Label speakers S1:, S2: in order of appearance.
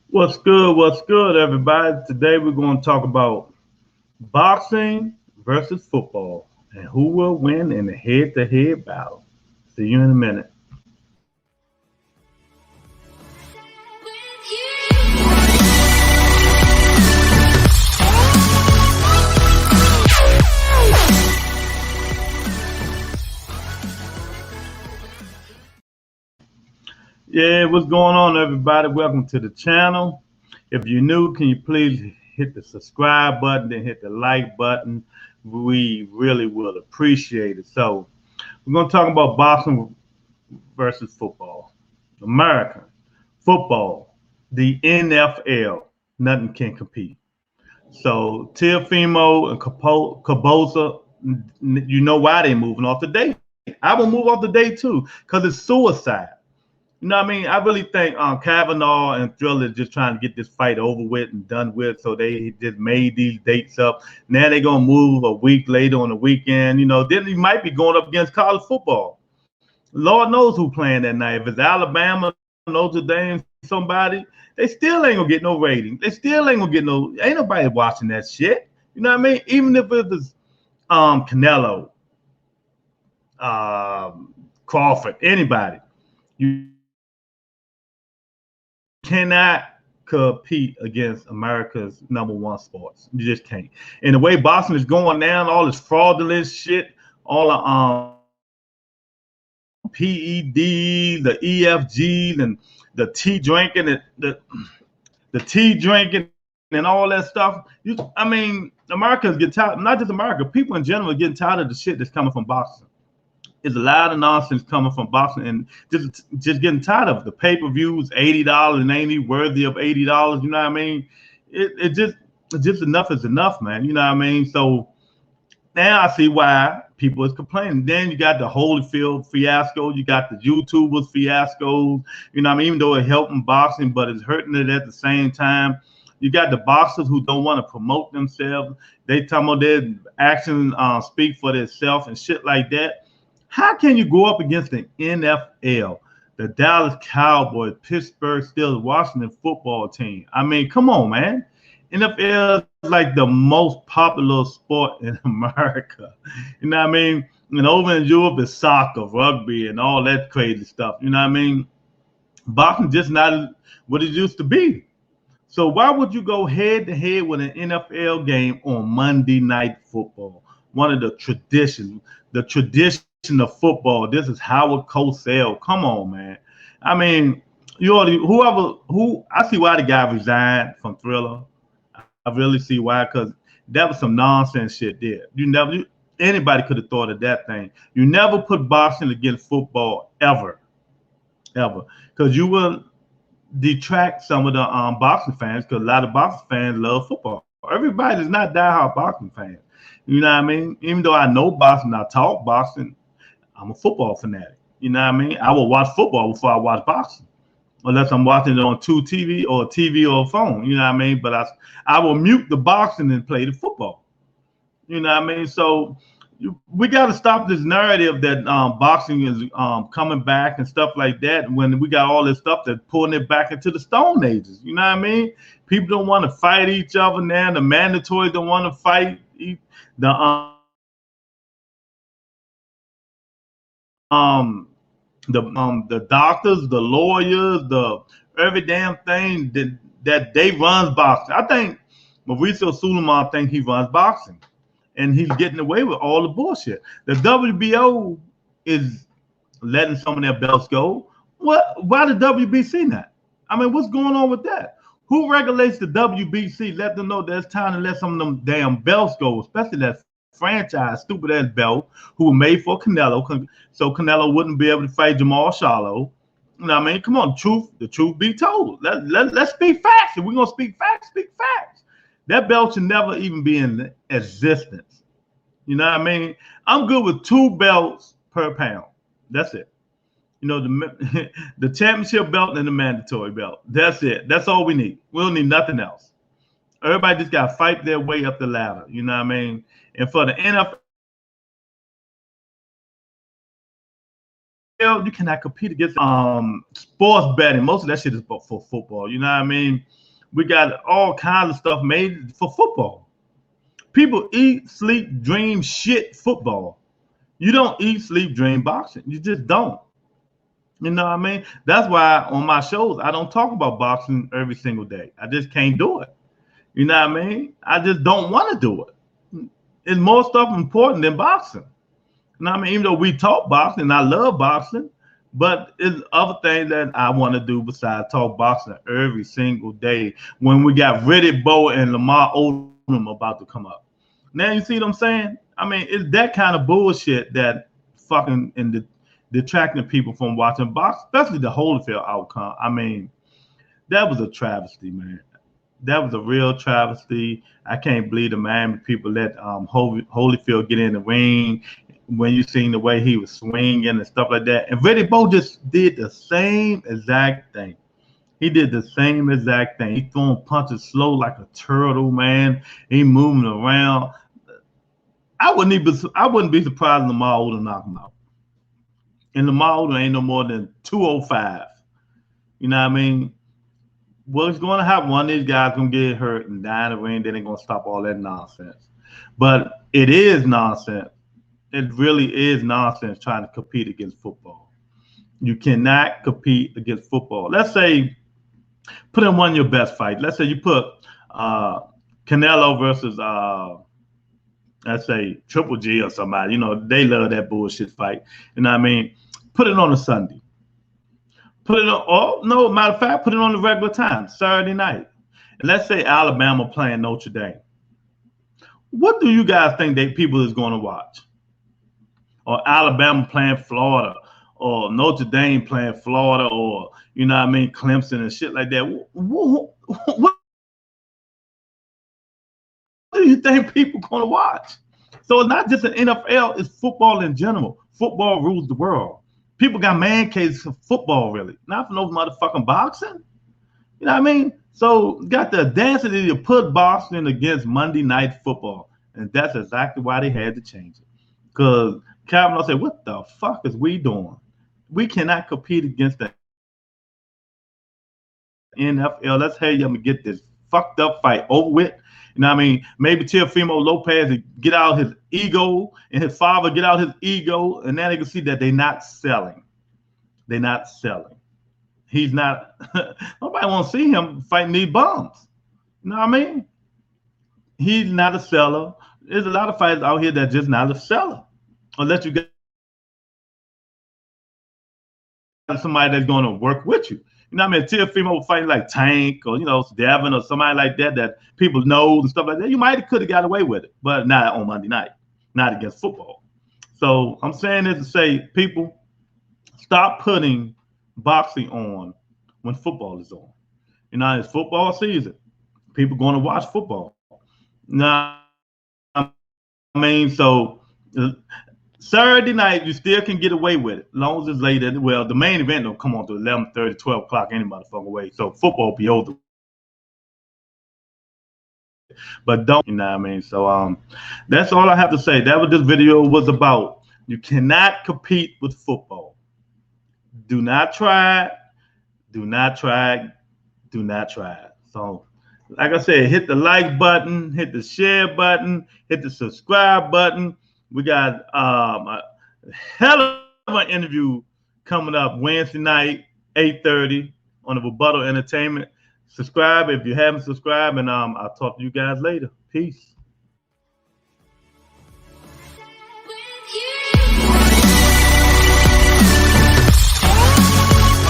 S1: What's good, everybody? Today we're going to talk about boxing versus football and who will win in the head to head battle. See you in a minute. Yeah, what's going on, everybody? Welcome to the channel. If you're new, can you please hit the subscribe button and hit the like button? We really will appreciate it. So, we're going to talk about boxing versus football. American football, the NFL, nothing can compete. So Teofimo and Cabosa, you know why they moving off the date. I will move off the date too, because it's suicide. You know what I mean? I really think Kavanaugh and Thriller just trying to get this fight over with and done with, so they just made these dates up. Now they're gonna move a week later on the weekend. Then he might be going up against college football. Lord knows who playing that night. If it's Alabama, Notre Dame, somebody, they still ain't gonna get no rating. They still ain't gonna get no. Ain't nobody watching that shit. You know what I mean? Even if it was Canelo, Crawford, anybody, you cannot compete against America's number one sports. You just can't. And the way boxing is going down, all this fraudulent shit, all the PED, the EFG, and the tea drinking, the tea drinking, and all that stuff. I mean, Americans get tired. Not just America, people in general are getting tired of the shit that's coming from boxing. There's a lot of nonsense coming from boxing, and just getting tired of it. The pay-per-views, $80, and ain't even worthy of $80. You know what I mean? It just enough is enough, man. You know what I mean? So now I see why people is complaining. Then you got the Holyfield fiasco, you got the YouTubers fiascos. You know what I mean? Even though it's helping boxing, but it's hurting it at the same time. You got the boxers who don't want to promote themselves. They talking about their actions speak for themselves and shit like that. How can you go up against the NFL, the Dallas Cowboys, Pittsburgh Steelers, Washington football team? I mean, come on, man. NFL is like the most popular sport in America. You know what I mean? And over in Europe, it's soccer, rugby, and all that crazy stuff. You know what I mean? Boxing just not what it used to be. So why would you go head to head with an NFL game on Monday Night Football? One of the tradition of football. This is Howard Cosell. Come on, man. I mean, you already who I see why the guy resigned from Thriller. I really see why, because that was some nonsense shit there. Anybody could have thought of that thing. You never put boxing against football ever, ever, because you will detract some of the boxing fans, because a lot of boxing fans love football. Everybody is not diehard boxing fans. You know what I mean? Even though I know boxing, I talk boxing, I'm a football fanatic. You know what I mean? I will watch football before I watch boxing, unless I'm watching it on TV or a phone. You know what I mean? But I will mute the boxing and play the football. You know what I mean? So we got to stop this narrative that boxing is coming back and stuff like that. When we got all this stuff that's pulling it back into the Stone Ages. You know what I mean? People don't want to fight each other now. The mandatories don't want to fight. The the doctors, the lawyers, the every damn thing that they runs boxing. I think Mauricio Suleiman think he runs boxing, and he's getting away with all the bullshit. The WBO is letting some of their belts go. What? Why the WBC not? I mean, what's going on with that? Who regulates the WBC? Let them know that it's time to let some of them damn belts go, especially that franchise stupid ass belt who were made for Canelo, so Canelo wouldn't be able to fight Jamal Charlo. You know what I mean? Come on, the truth be told. Let's speak facts. If we're gonna speak facts, speak facts. That belt should never even be in existence. You know what I mean? I'm good with 2 belts per pound. That's it. You know, the championship belt and the mandatory belt. That's it. That's all we need. We don't need nothing else. Everybody just got to fight their way up the ladder. You know what I mean? And for the NFL you cannot compete against sports betting. Most of that shit is for football. You know what I mean? We got all kinds of stuff made for football. People eat, sleep, dream shit football. You don't eat, sleep, dream boxing. You just don't. You know what I mean? That's why on my shows I don't talk about boxing every single day. I just can't do it. You know what I mean? I just don't want to do it. It's more stuff important than boxing. You know what I mean? Even though we talk boxing, and I love boxing, but it's other things that I want to do besides talk boxing every single day. When we got Riddick Bowe and Lamar Odom about to come up, now you see what I'm saying? I mean, it's that kind of bullshit that fucking detracting people from watching boxing, especially the Holyfield outcome. I mean, that was a travesty, man. That was a real travesty. I can't believe the Miami people let Holyfield get in the ring when you seen the way he was swinging and stuff like that. And Riddick Bowe just did the same exact thing. He did the same exact thing. He throwing punches slow like a turtle, man. He moving around. I wouldn't be surprised if Lamar Odom knock him out. And Lamar Odom ain't no more than 205. You know what I mean? What's going to happen? One of these guys gonna get hurt and die in the ring. Then they're gonna stop all that nonsense. But it is nonsense. It really is nonsense trying to compete against football. You cannot compete against football. Let's say put in one of your best fights. Let's say you put Canelo versus let's say Triple G or somebody. You know, they love that bullshit fight. You know what I mean? Put it on a Sunday. Put it on, oh no, matter of fact, put it on the regular time, Saturday night. And let's say Alabama playing Notre Dame. What do you guys think that people is going to watch? Or Alabama playing Florida, or Notre Dame playing Florida, or you know what I mean, Clemson and shit like that. What do you think people going to watch? So it's not just an NFL, it's football in general. Football rules the world. People got man cases for football, really, not for no motherfucking boxing. You know what I mean? So got the audacity to put boxing against Monday Night Football, and that's exactly why they had to change it. Because Kavanaugh said, "What the fuck is we doing? We cannot compete against the NFL. Let's hurry up and get this fucked up fight over with." You know what I mean? Maybe Teofimo Lopez get out his ego and his father get out his ego, and now they can see that they're not selling. They're not selling. He's not. Nobody want to see him fighting these bums. You know what I mean? He's not a seller. There's a lot of fighters out here that just not a seller, unless you get somebody that's going to work with you. You know what I mean? Teofimo fighting like Tank or, you know, Devin or somebody like that people know and stuff like that. You might could have got away with it, but not on Monday night, not against football. So I'm saying this to say, people, stop putting boxing on when football is on. You know, it's football season. People going to watch football. Now, I mean, so Saturday night, you still can get away with it, as long as it's later. Well, the main event don't come on to 11:30, 12 o'clock any motherfucking way. So football be over. But don't, you know what I mean? So that's all I have to say. That what this video was about. You cannot compete with football. Do not try it. Do not try it. Do not try it. So, like I said, hit the like button, hit the share button, hit the subscribe button. We got a hell of an interview coming up Wednesday night, 8:30 on the Rebuttal Entertainment. Subscribe if you haven't subscribed, and I'll talk to you guys later. Peace.